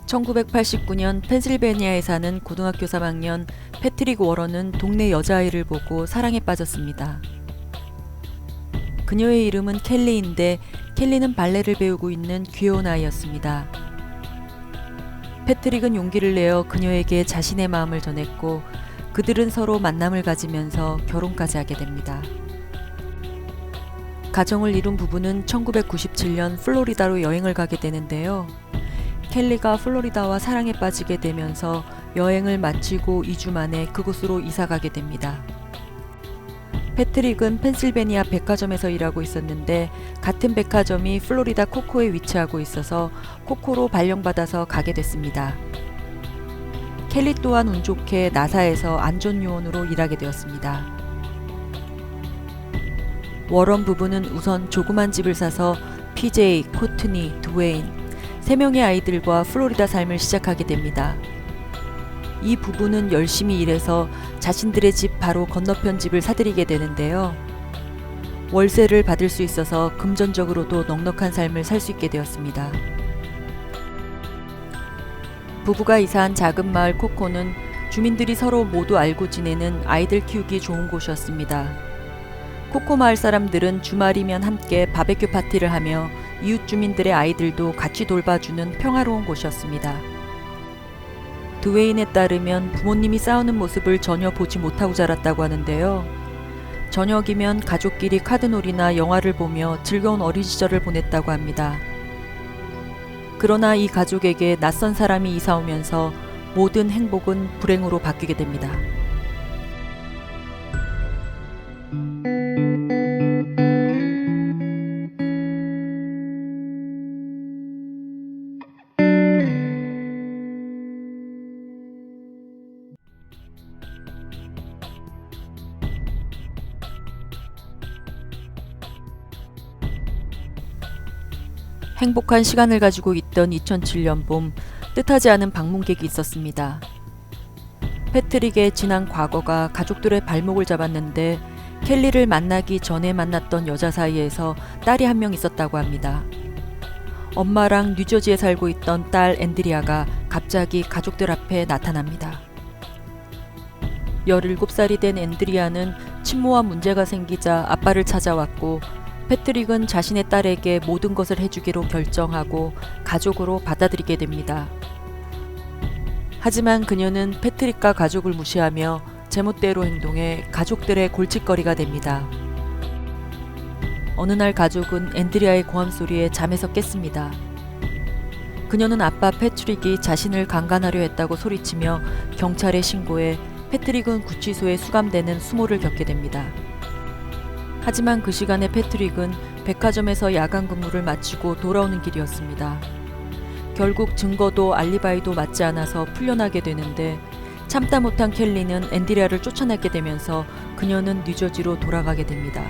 1989년 펜실베니아에 사는 고등학교 3학년 패트릭 워런은 동네 여자아이를 보고 사랑에 빠졌습니다. 그녀의 이름은 켈리인데 켈리는 발레를 배우고 있는 귀여운 아이였습니다. 패트릭은 용기를 내어 그녀에게 자신의 마음을 전했고 그들은 서로 만남을 가지면서 결혼까지 하게 됩니다. 가정을 이룬 부부는 1997년 플로리다로 여행을 가게 되는데요. 켈리가 플로리다와 사랑에 빠지게 되면서 여행을 마치고 2주 만에 그곳으로 이사가게 됩니다. 패트릭은 펜실베니아 백화점에서 일하고 있었는데 같은 백화점이 플로리다 코코에 위치하고 있어서 코코로 발령받아서 가게 됐습니다. 켈리 또한 운 좋게 나사에서 안전요원으로 일하게 되었습니다. 워런 부부는 우선 조그만 집을 사서 PJ, 코트니, 드웨인 3명의 아이들과 플로리다 삶을 시작하게 됩니다. 이 부부는 열심히 일해서 자신들의 집 바로 건너편 집을 사들이게 되는데요. 월세를 받을 수 있어서 금전적으로도 넉넉한 삶을 살 수 있게 되었습니다. 부부가 이사한 작은 마을 코코는 주민들이 서로 모두 알고 지내는 아이들 키우기 좋은 곳이었습니다. 코코 마을 사람들은 주말이면 함께 바베큐 파티를 하며 이웃 주민들의 아이들도 같이 돌봐주는 평화로운 곳이었습니다. 드웨인에 따르면 부모님이 싸우는 모습을 전혀 보지 못하고 자랐다고 하는데요. 저녁이면 가족끼리 카드놀이나 영화를 보며 즐거운 어린 시절을 보냈다고 합니다. 그러나 이 가족에게 낯선 사람이 이사 오면서 모든 행복은 불행으로 바뀌게 됩니다. 행복한 시간을 가지고 있던 2007년 봄, 뜻하지 않은 방문객이 있었습니다. 패트릭의 지난 과거가 가족들의 발목을 잡았는데 켈리를 만나기 전에 만났던 여자 사이에서 딸이 한 명 있었다고 합니다. 엄마랑 뉴저지에 살고 있던 딸 앤드리아가 갑자기 가족들 앞에 나타납니다. 17살이 된 앤드리아는 친모와 문제가 생기자 아빠를 찾아왔고 패트릭은 자신의 딸에게 모든 것을 해주기로 결정하고 가족으로 받아들이게 됩니다. 하지만 그녀는 패트릭과 가족을 무시하며 제멋대로 행동해 가족들의 골칫거리가 됩니다. 어느 날 가족은 앤드리아의 고함 소리에 잠에서 깼습니다. 그녀는 아빠 패트릭이 자신을 강간하려 했다고 소리치며 경찰에 신고해 패트릭은 구치소에 수감되는 수모를 겪게 됩니다. 하지만 그 시간에 패트릭은 백화점에서 야간 근무를 마치고 돌아오는 길이었습니다. 결국 증거도 알리바이도 맞지 않아서 풀려나게 되는데 참다 못한 켈리는 앤드리아를 쫓아내게 되면서 그녀는 뉴저지로 돌아가게 됩니다.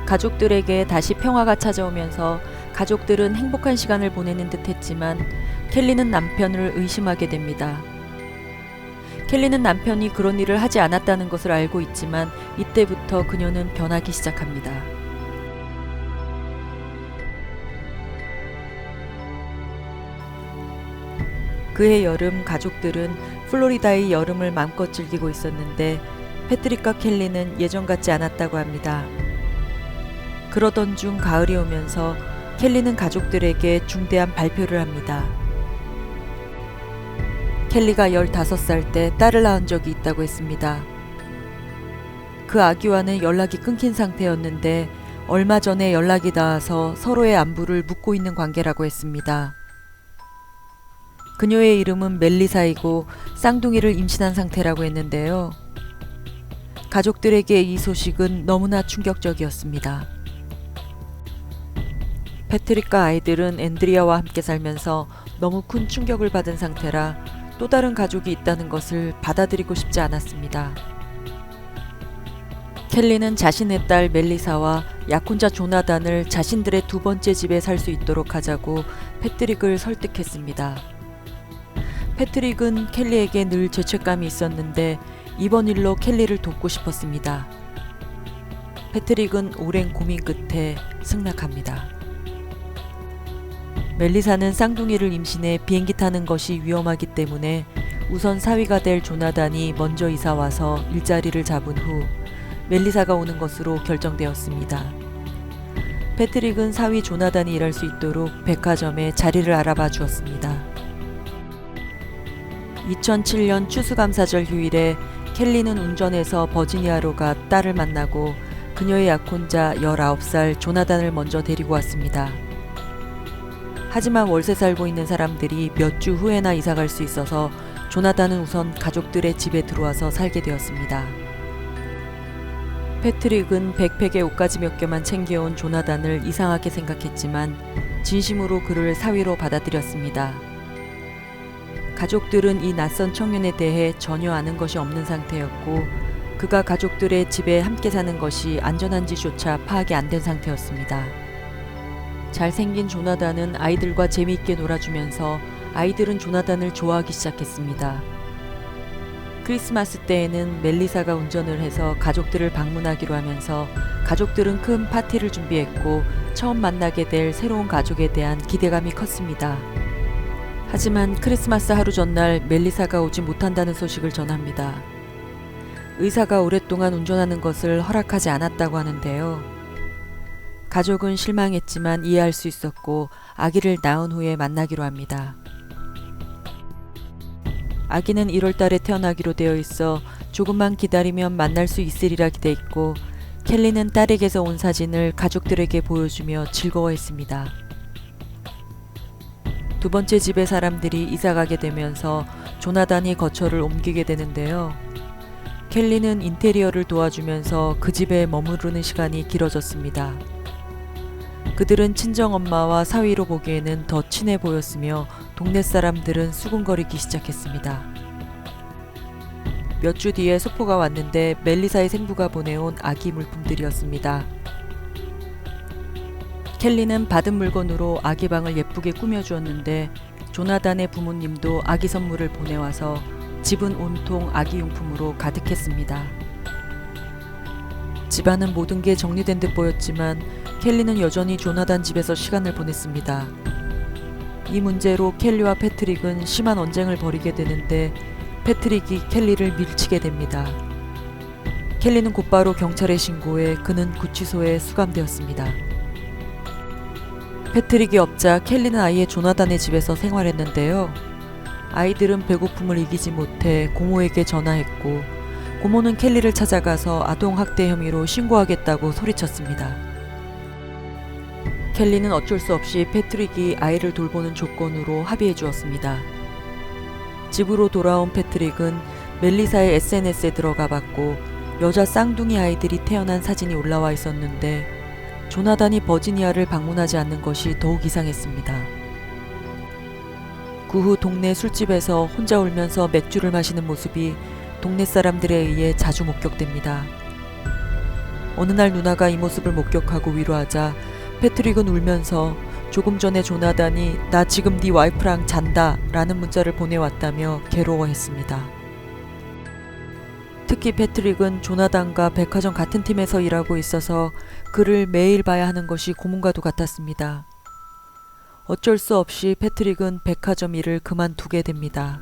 가족들에게 다시 평화가 찾아오면서 가족들은 행복한 시간을 보내는 듯 했지만 켈리는 남편을 의심하게 됩니다. 켈리는 남편이 그런 일을 하지 않았다는 것을 알고 있지만 이때부터 그녀는 변하기 시작합니다. 그해 여름 가족들은 플로리다의 여름을 마음껏 즐기고 있었는데 패트릭과 켈리는 예전 같지 않았다고 합니다. 그러던 중 가을이 오면서 켈리는 가족들에게 중대한 발표를 합니다. 켈리가 15살 때 딸을 낳은 적이 있다고 했습니다. 그 아기와는 연락이 끊긴 상태였는데 얼마 전에 연락이 닿아서 서로의 안부를 묻고 있는 관계라고 했습니다. 그녀의 이름은 멜리사이고 쌍둥이를 임신한 상태라고 했는데요. 가족들에게 이 소식은 너무나 충격적이었습니다. 패트릭과 아이들은 앤드리아와 함께 살면서 너무 큰 충격을 받은 상태라 또 다른 가족이 있다는 것을 받아들이고 싶지 않았습니다. 켈리는 자신의 딸 멜리사와 약혼자 조나단을 자신들의 두 번째 집에 살 수 있도록 하자고 패트릭을 설득했습니다. 패트릭은 켈리에게 늘 죄책감이 있었는데 이번 일로 켈리를 돕고 싶었습니다. 패트릭은 오랜 고민 끝에 승낙합니다. 멜리사는 쌍둥이를 임신해 비행기 타는 것이 위험하기 때문에 우선 사위가 될 조나단이 먼저 이사와서 일자리를 잡은 후 멜리사가 오는 것으로 결정되었습니다. 패트릭은 사위 조나단이 일할 수 있도록 백화점에 자리를 알아봐 주었습니다. 2007년 추수감사절 휴일에 켈리는 운전해서 버지니아로 가 딸을 만나고 그녀의 약혼자 19살 조나단을 먼저 데리고 왔습니다. 하지만 월세 살고 있는 사람들이 몇 주 후에나 이사갈 수 있어서 조나단은 우선 가족들의 집에 들어와서 살게 되었습니다. 패트릭은 백팩에 옷가지 몇 개만 챙겨온 조나단을 이상하게 생각했지만 진심으로 그를 사위로 받아들였습니다. 가족들은 이 낯선 청년에 대해 전혀 아는 것이 없는 상태였고 그가 가족들의 집에 함께 사는 것이 안전한지조차 파악이 안 된 상태였습니다. 잘생긴 조나단은 아이들과 재미있게 놀아주면서 아이들은 조나단을 좋아하기 시작했습니다. 크리스마스 때에는 멜리사가 운전을 해서 가족들을 방문하기로 하면서 가족들은 큰 파티를 준비했고 처음 만나게 될 새로운 가족에 대한 기대감이 컸습니다. 하지만 크리스마스 하루 전날 멜리사가 오지 못한다는 소식을 전합니다. 의사가 오랫동안 운전하는 것을 허락하지 않았다고 하는데요. 가족은 실망했지만 이해할 수 있었고 아기를 낳은 후에 만나기로 합니다. 아기는 1월 달에 태어나기로 되어 있어 조금만 기다리면 만날 수 있으리라 기대했고 켈리는 딸에게서 온 사진을 가족들에게 보여주며 즐거워했습니다. 두 번째 집의 사람들이 이사가게 되면서 조나단이 거처를 옮기게 되는데요. 켈리는 인테리어를 도와주면서 그 집에 머무르는 시간이 길어졌습니다. 그들은 친정엄마와 사위로 보기에는 더 친해 보였으며 동네 사람들은 수군거리기 시작했습니다. 몇 주 뒤에 소포가 왔는데 멜리사의 생부가 보내온 아기 물품들이었습니다. 켈리는 받은 물건으로 아기 방을 예쁘게 꾸며주었는데 조나단의 부모님도 아기 선물을 보내와서 집은 온통 아기 용품으로 가득했습니다. 집안은 모든 게 정리된 듯 보였지만 켈리는 여전히 조나단 집에서 시간을 보냈습니다. 이 문제로 켈리와 패트릭은 심한 언쟁을 벌이게 되는데 패트릭이 켈리를 밀치게 됩니다. 켈리는 곧바로 경찰에 신고해 그는 구치소에 수감되었습니다. 패트릭이 없자 켈리는 아예 조나단의 집에서 생활했는데요. 아이들은 배고픔을 이기지 못해 고모에게 전화했고 고모는 켈리를 찾아가서 아동학대 혐의로 신고하겠다고 소리쳤습니다. 켈리는 어쩔 수 없이 패트릭이 아이를 돌보는 조건으로 합의해 주었습니다. 집으로 돌아온 패트릭은 멜리사의 SNS에 들어가 봤고 여자 쌍둥이 아이들이 태어난 사진이 올라와 있었는데 조나단이 버지니아를 방문하지 않는 것이 더욱 이상했습니다. 그 후 동네 술집에서 혼자 울면서 맥주를 마시는 모습이 동네 사람들에 의해 자주 목격됩니다. 어느 날 누나가 이 모습을 목격하고 위로하자 패트릭은 울면서 조금 전에 조나단이 나 지금 네 와이프랑 잔다 라는 문자를 보내왔다며 괴로워했습니다. 특히 패트릭은 조나단과 백화점 같은 팀에서 일하고 있어서 그를 매일 봐야 하는 것이 고문과도 같았습니다. 어쩔 수 없이 패트릭은 백화점 일을 그만두게 됩니다.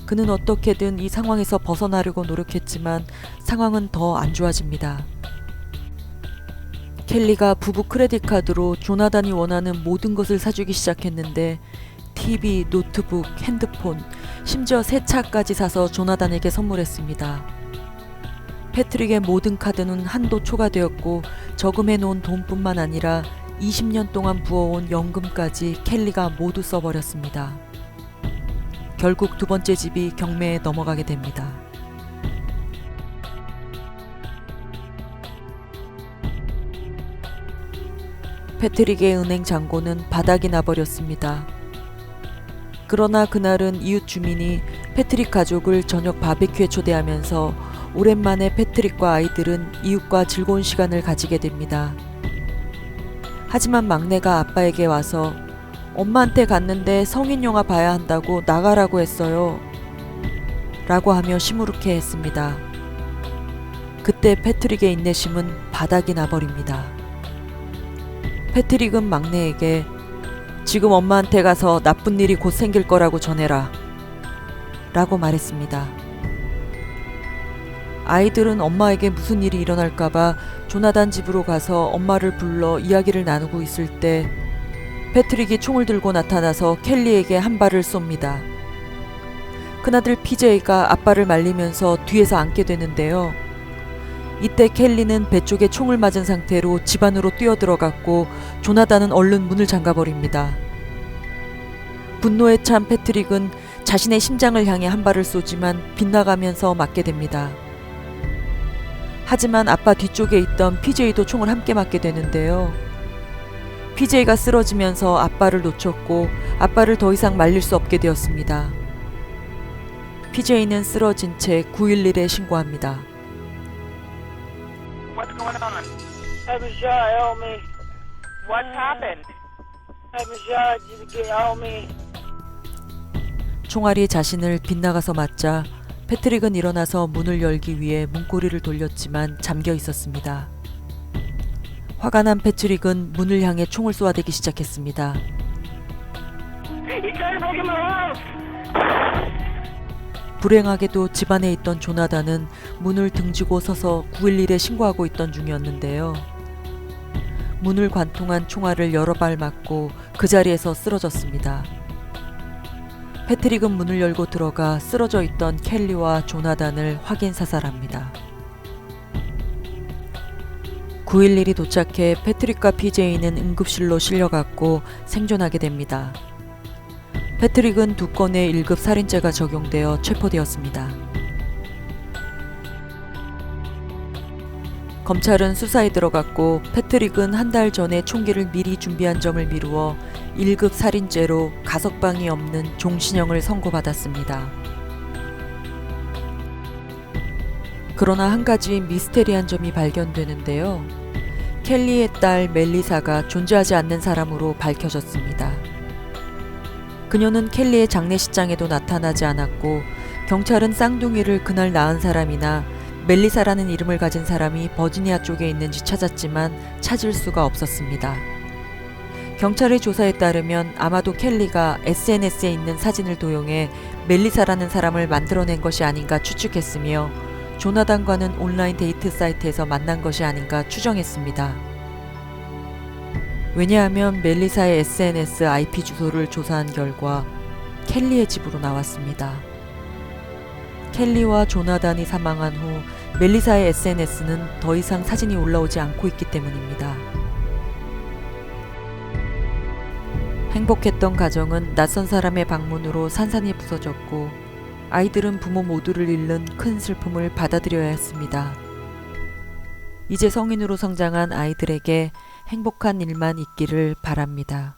그는 어떻게든 이 상황에서 벗어나려고 노력했지만 상황은 더 안 좋아집니다. 켈리가 부부 크레딧 카드로 조나단이 원하는 모든 것을 사주기 시작했는데 TV, 노트북, 핸드폰, 심지어 새 차까지 사서 조나단에게 선물했습니다. 패트릭의 모든 카드는 한도 초과되었고 저금해 놓은 돈뿐만 아니라 20년 동안 부어온 연금까지 켈리가 모두 써버렸습니다. 결국 두 번째 집이 경매에 넘어가게 됩니다. 패트릭의 은행 잔고는 바닥이 나버렸습니다. 그러나 그날은 이웃 주민이 패트릭 가족을 저녁 바베큐에 초대하면서 오랜만에 패트릭과 아이들은 이웃과 즐거운 시간을 가지게 됩니다. 하지만 막내가 아빠에게 와서 엄마한테 갔는데 성인 영화 봐야 한다고 나가라고 했어요 라고 하며 시무룩해 했습니다. 그때 패트릭의 인내심은 바닥이 나버립니다. 패트릭은 막내에게 지금 엄마한테 가서 나쁜 일이 곧 생길 거라고 전해라. 라고 말했습니다. 아이들은 엄마에게 무슨 일이 일어날까봐 조나단 집으로 가서 엄마를 불러 이야기를 나누고 있을 때 패트릭이 총을 들고 나타나서 켈리에게 한 발을 쏩니다. 큰아들 PJ가 아빠를 말리면서 뒤에서 안게 되는데요. 이때 켈리는 배 쪽에 총을 맞은 상태로 집 안으로 뛰어들어갔고 조나단은 얼른 문을 잠가버립니다. 분노에 찬 패트릭은 자신의 심장을 향해 한 발을 쏘지만 빗나가면서 맞게 됩니다. 하지만 아빠 뒤쪽에 있던 PJ도 총을 함께 맞게 되는데요. PJ가 쓰러지면서 아빠를 놓쳤고 아빠를 더 이상 말릴 수 없게 되었습니다. PJ는 쓰러진 채 911에 신고합니다. What's going on? Hey, Michelle, help me. What happened? Hey, Michelle, you can help me. 총알이 자신을 빗나가서 맞자 패트릭은 일어나서 문을 열기 위해 문고리를 돌렸지만 잠겨 있었습니다. 화가 난 패트릭은 문을 향해 총을 쏘아대기 시작했습니다. 불행하게도 집안에 있던 조나단은 문을 등지고 서서 911에 신고하고 있던 중이었는데요. 문을 관통한 총알을 여러 발 맞고 그 자리에서 쓰러졌습니다. 패트릭은 문을 열고 들어가 쓰러져 있던 켈리와 조나단을 확인 사살합니다. 911이 도착해 패트릭과 PJ는 응급실로 실려갔고 생존하게 됩니다. 패트릭은 2건의 1급 살인죄가 적용되어 체포되었습니다. 검찰은 수사에 들어갔고 패트릭은 한 달 전에 총기를 미리 준비한 점을 미루어 1급 살인죄로 가석방이 없는 종신형을 선고받았습니다. 그러나 한 가지 미스테리한 점이 발견되는데요. 켈리의 딸 멜리사가 존재하지 않는 사람으로 밝혀졌습니다. 그녀는 켈리의 장례식장에도 나타나지 않았고 경찰은 쌍둥이를 그날 낳은 사람이나 멜리사라는 이름을 가진 사람이 버지니아 쪽에 있는지 찾았지만 찾을 수가 없었습니다. 경찰의 조사에 따르면 아마도 켈리가 SNS에 있는 사진을 도용해 멜리사라는 사람을 만들어낸 것이 아닌가 추측했으며 조나단과는 온라인 데이트 사이트에서 만난 것이 아닌가 추정했습니다. 왜냐하면 멜리사의 SNS IP 주소를 조사한 결과 켈리의 집으로 나왔습니다. 켈리와 조나단이 사망한 후 멜리사의 SNS는 더 이상 사진이 올라오지 않고 있기 때문입니다. 행복했던 가정은 낯선 사람의 방문으로 산산이 부서졌고 아이들은 부모 모두를 잃는 큰 슬픔을 받아들여야 했습니다. 이제 성인으로 성장한 아이들에게 행복한 일만 있기를 바랍니다.